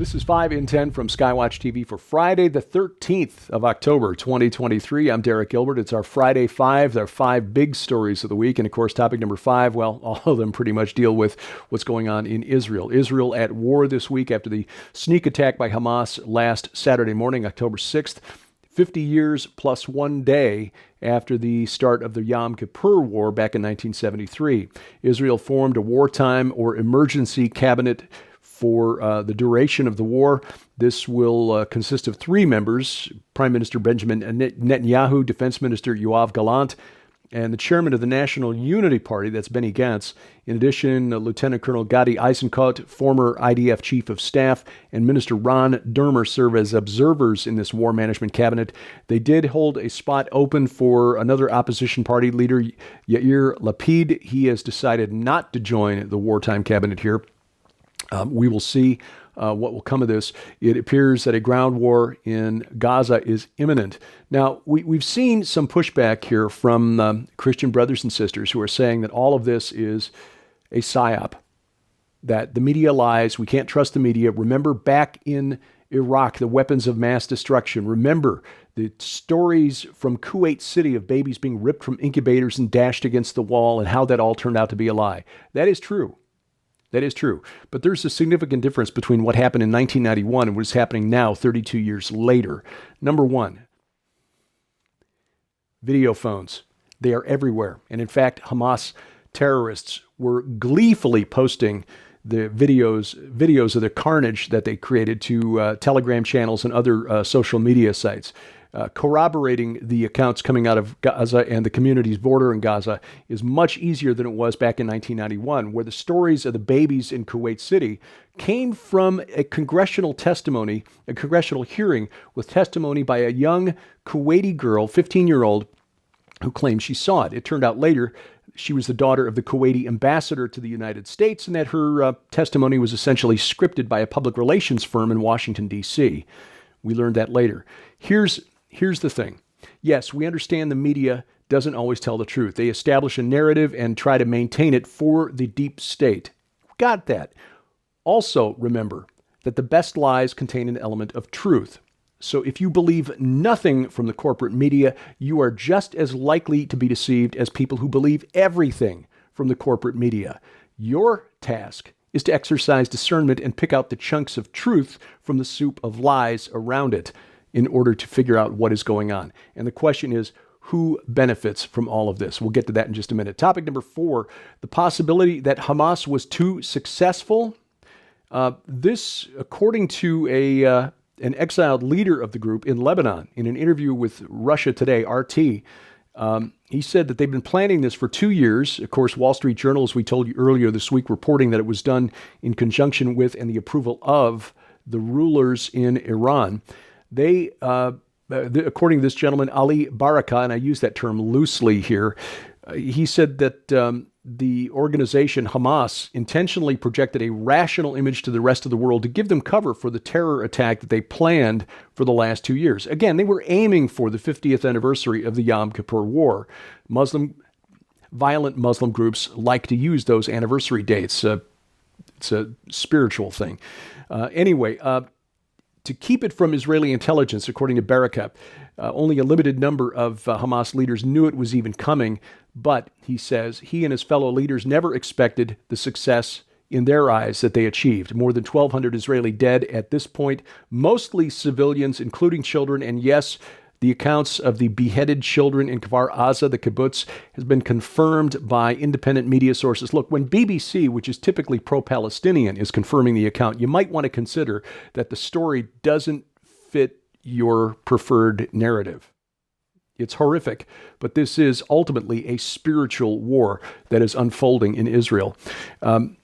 This is 5 in 10 from Skywatch TV for Friday, the 13th of October, 2023. I'm Derek Gilbert. It's our Friday 5, our 5 big stories of the week. And of course, topic number 5, well, all of them pretty much deal with what's going on in Israel. Israel at war this week after the sneak attack by Hamas last Saturday morning, October 6th. 50 years plus 1 day after the start of the Yom Kippur War back in 1973. Israel formed a wartime or emergency cabinet for the duration of the war. This will consist of 3 members: Prime Minister Benjamin Netanyahu, Defense Minister Yoav Gallant, and the chairman of the National Unity Party, that's Benny Gantz. In addition, Lieutenant Colonel Gadi Eisenkot, former IDF Chief of Staff, and Minister Ron Dermer serve as observers in this war management cabinet. They did hold a spot open for another opposition party leader, Yair Lapid. He has decided not to join the wartime cabinet here. We will see what will come of this. It appears that a ground war in Gaza is imminent. Now, we've seen some pushback here from Christian brothers and sisters who are saying that all of this is a psyop, that the media lies. We can't trust the media. Remember back in Iraq, the weapons of mass destruction. Remember the stories from Kuwait City of babies being ripped from incubators and dashed against the wall and how that all turned out to be a lie. That is true. That is true. But there's a significant difference between what happened in 1991 and what is happening now, 32 years later. Number one, video phones. They are everywhere. And in fact, Hamas terrorists were gleefully posting the videos of the carnage that they created to Telegram channels and other social media sites. Corroborating the accounts coming out of Gaza and the communities bordering Gaza is much easier than it was back in 1991, where the stories of the babies in Kuwait City came from a congressional testimony, a congressional hearing with testimony by a young Kuwaiti girl, 15-year-old, who claimed she saw it. It turned out later she was the daughter of the Kuwaiti ambassador to the United States, and that her testimony was essentially scripted by a public relations firm in Washington, D.C. We learned that later. Here's the thing. Yes, we understand the media doesn't always tell the truth. They establish a narrative and try to maintain it for the deep state. Got that. Also, remember that the best lies contain an element of truth. So if you believe nothing from the corporate media, you are just as likely to be deceived as people who believe everything from the corporate media. Your task is to exercise discernment and pick out the chunks of truth from the soup of lies around it, in order to figure out what is going on. And the question is, who benefits from all of this? We'll get to that in just a minute. Topic number 4, the possibility that Hamas was too successful. This, according to an exiled leader of the group in Lebanon, in an interview with Russia Today, RT, he said that they've been planning this for 2 years. Of course, Wall Street Journal, as we told you earlier this week, reporting that it was done in conjunction with and the approval of the rulers in Iran. They, according to this gentleman, Ali Baraka, and I use that term loosely here, he said that the organization Hamas intentionally projected a rational image to the rest of the world to give them cover for the terror attack that they planned for the last 2 years. Again, they were aiming for the 50th anniversary of the Yom Kippur War. Violent Muslim groups like to use those anniversary dates. It's a spiritual thing. Anyway, to keep it from Israeli intelligence, according to Baraka, only a limited number of Hamas leaders knew it was even coming. But, he says, he and his fellow leaders never expected the success in their eyes that they achieved. More than 1,200 Israeli dead at this point, mostly civilians, including children. And yes, the accounts of the beheaded children in Kfar Aza, the kibbutz, has been confirmed by independent media sources. Look, when BBC, which is typically pro-Palestinian, is confirming the account, you might want to consider that the story doesn't fit your preferred narrative. It's horrific, but this is ultimately a spiritual war that is unfolding in Israel.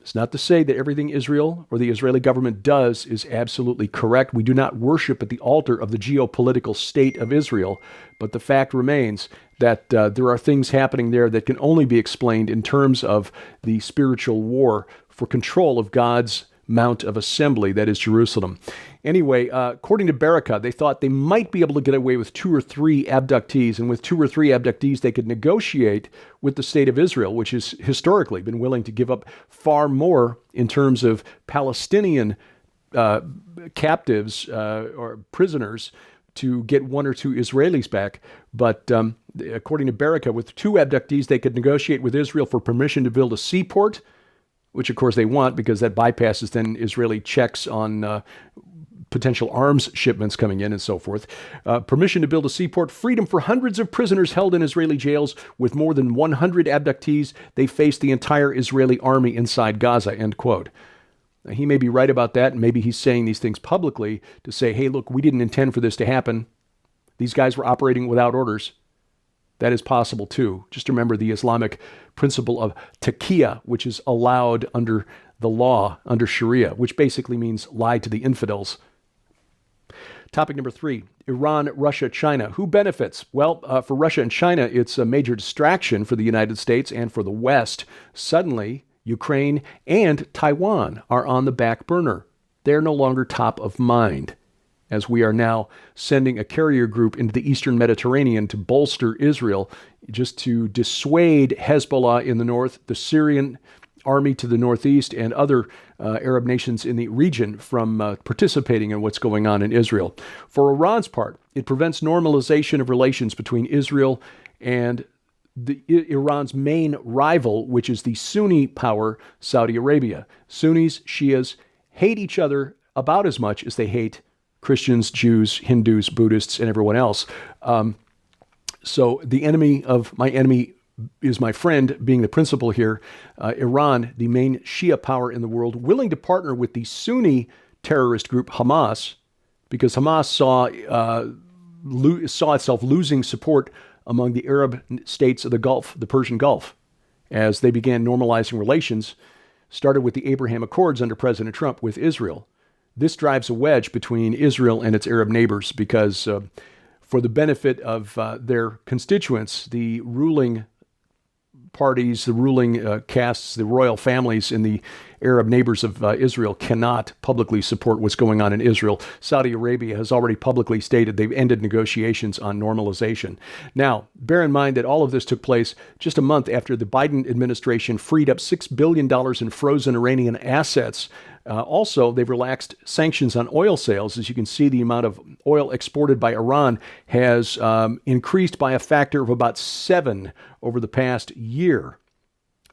It's not to say that everything Israel or the Israeli government does is absolutely correct. We do not worship at the altar of the geopolitical state of Israel, but the fact remains that there are things happening there that can only be explained in terms of the spiritual war for control of God's Mount of Assembly, that is Jerusalem. Anyway, according to Baraka, they thought they might be able to get away with 2 or 3 abductees, and with 2 or 3 abductees, they could negotiate with the state of Israel, which has historically been willing to give up far more in terms of Palestinian captives or prisoners to get one or two Israelis back. But according to Baraka, with two abductees, they could negotiate with Israel for permission to build a seaport, which of course they want because that bypasses then Israeli checks on potential arms shipments coming in and so forth. Permission to build a seaport, freedom for hundreds of prisoners held in Israeli jails. With more than 100 abductees, they face the entire Israeli army inside Gaza, end quote. Now, he may be right about that, and maybe he's saying these things publicly to say, hey, look, we didn't intend for this to happen. These guys were operating without orders. That is possible too. Just remember the Islamic principle of taqiyya, which is allowed under the law, under Sharia, which basically means lie to the infidels. Topic number 3, Iran, Russia, China. Who benefits? Well, for Russia and China, it's a major distraction for the United States and for the West. Suddenly, Ukraine and Taiwan are on the back burner. They're no longer top of mind, as we are now sending a carrier group into the Eastern Mediterranean to bolster Israel, just to dissuade Hezbollah in the north, the Syrian army to the northeast, and other Arab nations in the region from participating in what's going on in Israel. For Iran's part, it prevents normalization of relations between Israel and Iran's main rival, which is the Sunni power, Saudi Arabia. Sunnis, Shias hate each other about as much as they hate Christians, Jews, Hindus, Buddhists, and everyone else. So the enemy of my enemy is my friend, being the principle here. Iran, the main Shia power in the world, willing to partner with the Sunni terrorist group Hamas, because Hamas saw itself losing support among the Arab states of the Gulf, the Persian Gulf, as they began normalizing relations, started with the Abraham Accords under President Trump with Israel. This drives a wedge between Israel and its Arab neighbors because for the benefit of their constituents, the ruling parties, the ruling castes, the royal families in the Arab neighbors of Israel cannot publicly support what's going on in Israel. Saudi Arabia has already publicly stated they've ended negotiations on normalization. Now, bear in mind that all of this took place just a month after the Biden administration freed up $6 billion in frozen Iranian assets. Also, they've relaxed sanctions on oil sales. As you can see, the amount of oil exported by Iran has increased by a factor of about 7 over the past year.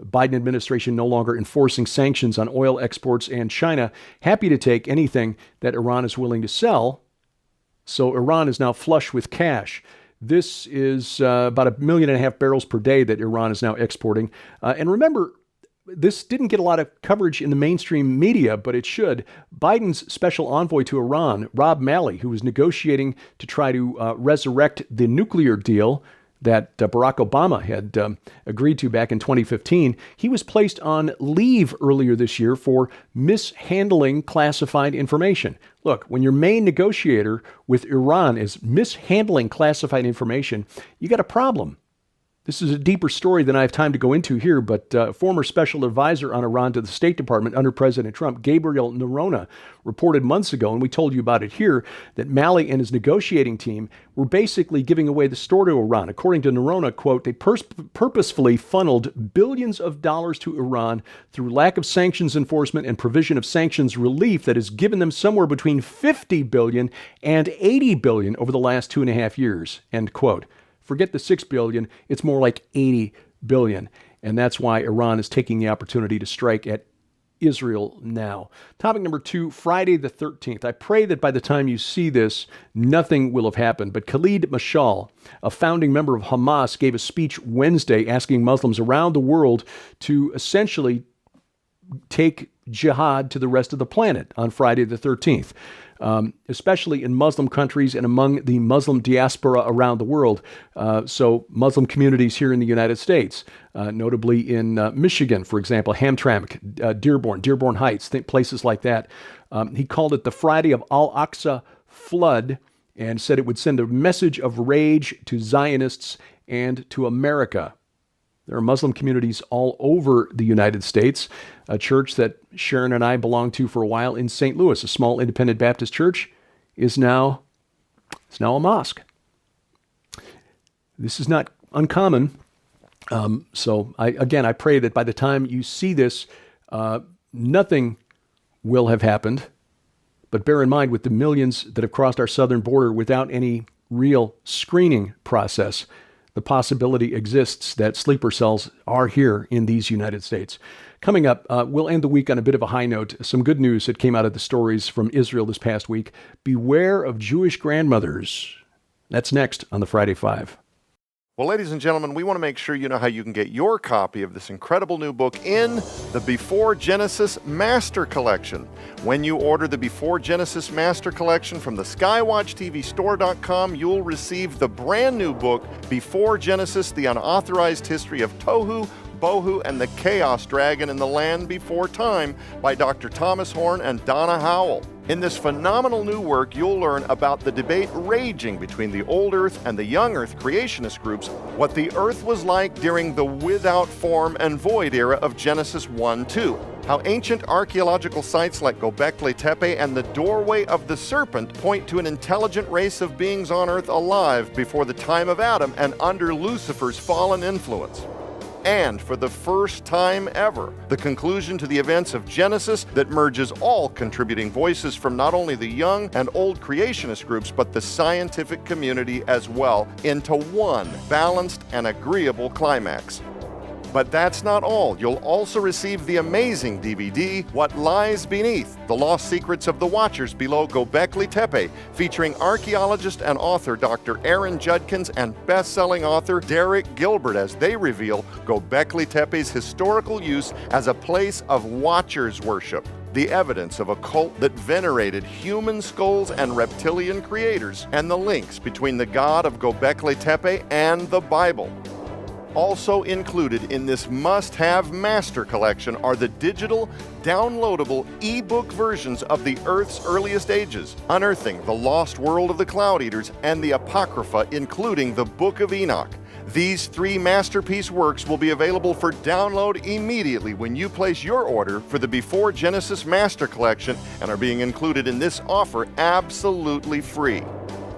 Biden administration no longer enforcing sanctions on oil exports, and China happy to take anything that Iran is willing to sell. So Iran is now flush with cash. This is about 1.5 million barrels per day that Iran is now exporting. And remember, this didn't get a lot of coverage in the mainstream media, but it should. Biden's special envoy to Iran, Rob Malley, who was negotiating to try to resurrect the nuclear deal that Barack Obama had agreed to back in 2015, he was placed on leave earlier this year for mishandling classified information. Look, when your main negotiator with Iran is mishandling classified information, you got a problem. This is a deeper story than I have time to go into here, but former special advisor on Iran to the State Department under President Trump, Gabriel Noronha, reported months ago, and we told you about it here, that Malley and his negotiating team were basically giving away the store to Iran. According to Noronha, quote, they purposefully funneled billions of dollars to Iran through lack of sanctions enforcement and provision of sanctions relief that has given them somewhere between $50 billion and $80 billion over the last 2.5 years, end quote. Forget the $6 billion, it's more like $80 billion. And that's why Iran is taking the opportunity to strike at Israel now. Topic number 2, Friday the 13th. I pray that by the time you see this, nothing will have happened. But Khalid Mashal, a founding member of Hamas, gave a speech Wednesday asking Muslims around the world to essentially take jihad to the rest of the planet on Friday the 13th. Especially in Muslim countries and among the Muslim diaspora around the world. So Muslim communities here in the United States, notably in Michigan, for example, Hamtramck, Dearborn Heights, places like that. He called it the Friday of Al-Aqsa Flood and said it would send a message of rage to Zionists and to America. There are Muslim communities all over the United States. A church that Sharon and I belonged to for a while in St. Louis, a small independent Baptist church, is now a mosque. This is not uncommon. So I pray that by the time you see this, nothing will have happened. But bear in mind, with the millions that have crossed our southern border without any real screening process, the possibility exists that sleeper cells are here in these United States. Coming up, we'll end the week on a bit of a high note. Some good news that came out of the stories from Israel this past week. Beware of Jewish grandmothers. That's next on the Friday Five. Well, ladies and gentlemen, we want to make sure you know how you can get your copy of this incredible new book in the Before Genesis Master Collection. When you order the Before Genesis Master Collection from the skywatchtvstore.com, you'll receive the brand new book, Before Genesis, The Unauthorized History of Tohu, Bohu, and the Chaos Dragon in the Land Before Time by Dr. Thomas Horn and Donna Howell. In this phenomenal new work, you'll learn about the debate raging between the Old Earth and the Young Earth creationist groups, what the Earth was like during the without form and void era of Genesis 1-2, how ancient archaeological sites like Göbekli Tepe and the Doorway of the Serpent point to an intelligent race of beings on Earth alive before the time of Adam and under Lucifer's fallen influence. And for the first time ever, the conclusion to the events of Genesis that merges all contributing voices from not only the young and old creationist groups, but the scientific community as well, into one balanced and agreeable climax. But that's not all. You'll also receive the amazing DVD, What Lies Beneath, The Lost Secrets of the Watchers Below Göbekli Tepe, featuring archaeologist and author Dr. Aaron Judkins and best-selling author Derek Gilbert as they reveal Göbekli Tepe's historical use as a place of watchers worship, the evidence of a cult that venerated human skulls and reptilian creators, and the links between the god of Göbekli Tepe and the Bible. Also included in this must-have master collection are the digital, downloadable e-book versions of the Earth's earliest ages, Unearthing the Lost World of the Cloud Eaters, and the Apocrypha, including the Book of Enoch. These three masterpiece works will be available for download immediately when you place your order for the Before Genesis Master Collection and are being included in this offer absolutely free.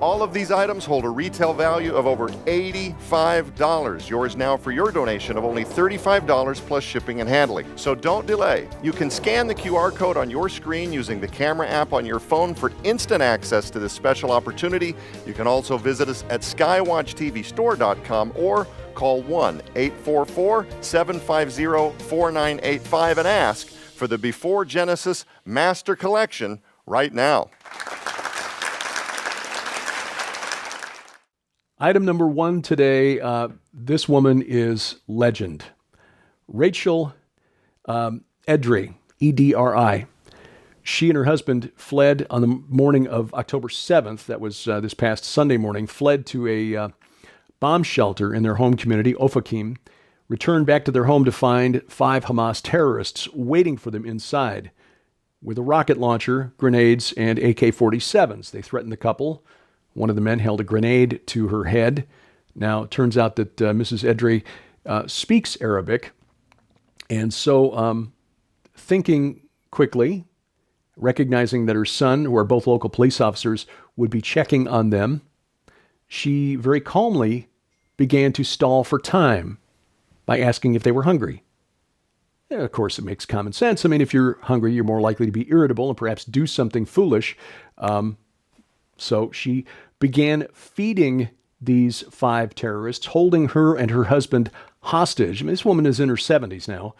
All of these items hold a retail value of over $85. Yours now for your donation of only $35 plus shipping and handling. So don't delay. You can scan the QR code on your screen using the camera app on your phone for instant access to this special opportunity. You can also visit us at skywatchtvstore.com or call 1-844-750-4985 and ask for the Before Genesis Master Collection right now. Item number one today, this woman is legend. Rachel Edry, E-D-R-I. She and her husband fled on the morning of October 7th, that was this past Sunday morning, fled to a bomb shelter in their home community, Ofakim, returned back to their home to find 5 Hamas terrorists waiting for them inside with a rocket launcher, grenades, and AK-47s. They threatened the couple. One of the men held a grenade to her head. Now, it turns out that Mrs. Edry speaks Arabic. And so, thinking quickly, recognizing that her son, who are both local police officers, would be checking on them, she very calmly began to stall for time by asking if they were hungry. And of course, it makes common sense. I mean, if you're hungry, you're more likely to be irritable and perhaps do something foolish. So she began feeding these 5 terrorists, holding her and her husband hostage. I mean, this woman is in her 70s now.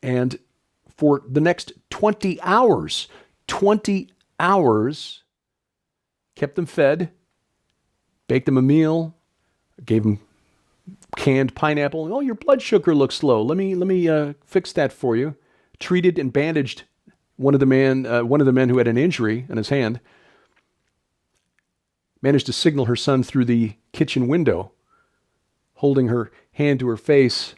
And for the next 20 hours, kept them fed, baked them a meal, gave them canned pineapple. Oh, your blood sugar looks low. Let me fix that for you. Treated and bandaged one of the men who had an injury on his hand. Managed to signal her son through the kitchen window, holding her hand to her face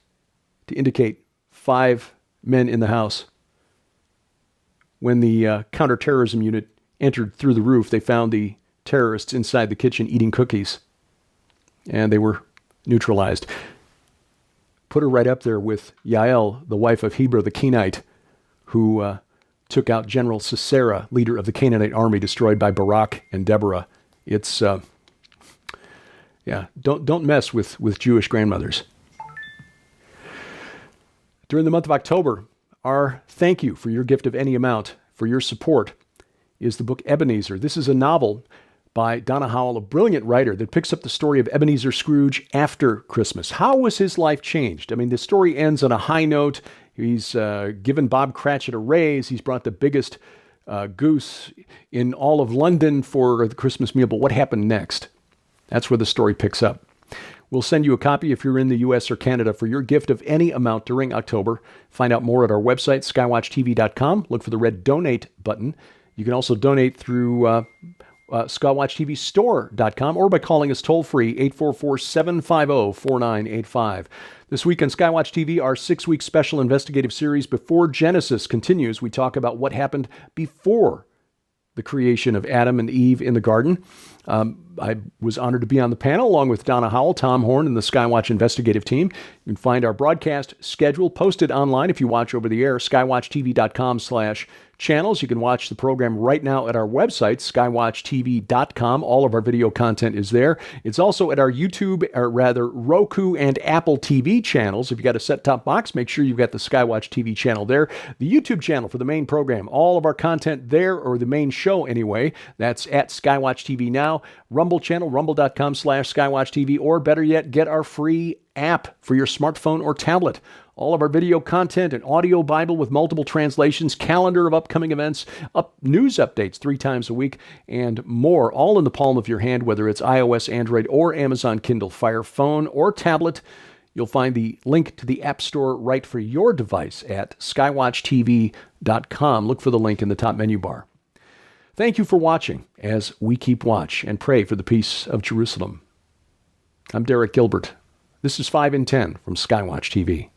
to indicate 5 men in the house. When the counterterrorism unit entered through the roof, they found the terrorists inside the kitchen eating cookies, and they were neutralized. Put her right up there with Yael, the wife of Heber the Kenite, who took out General Sisera, leader of the Canaanite army destroyed by Barak and Deborah. It's, don't mess with Jewish grandmothers. During the month of October, our thank you for your gift of any amount, for your support, is the book Ebenezer. This is a novel by Donna Howell, a brilliant writer that picks up the story of Ebenezer Scrooge after Christmas. How was his life changed? I mean, the story ends on a high note. He's given Bob Cratchit a raise. He's brought the biggest goose in all of London for the Christmas meal. But what happened next? That's where the story picks up. We'll send you a copy if you're in the U.S. or Canada for your gift of any amount during October. Find out more at our website, skywatchtv.com. Look for the red donate button. You can also donate through skywatchtvstore.com or by calling us toll-free, 844-750-4985. This week on Skywatch TV, our 6-week special investigative series, Before Genesis, continues. We talk about what happened before the creation of Adam and Eve in the garden. I was honored to be on the panel along with Donna Howell, Tom Horn, and the Skywatch investigative team. You can find our broadcast schedule posted online if you watch over the air, skywatchtv.com/channels. You can watch the program right now at our website, skywatchtv.com. All of our video content is there. It's also at our YouTube, or rather Roku and Apple TV channels. If you got a set-top box, make sure you've got the Skywatch TV channel there. The YouTube channel for the main program, all of our content there, or the main show anyway, that's at Skywatch TV now. Rumble channel, rumble.com/Skywatch TV, or better yet, get our free app for your smartphone or tablet. All of our video content, an audio Bible with multiple translations, calendar of upcoming events, news updates 3 times a week, and more, all in the palm of your hand, whether it's iOS, Android, or Amazon Kindle Fire phone or tablet. You'll find the link to the App Store right for your device at skywatchtv.com. Look for the link in the top menu bar. Thank you for watching as we keep watch and pray for the peace of Jerusalem. I'm Derek Gilbert. This is 5 in 10 from Skywatch TV.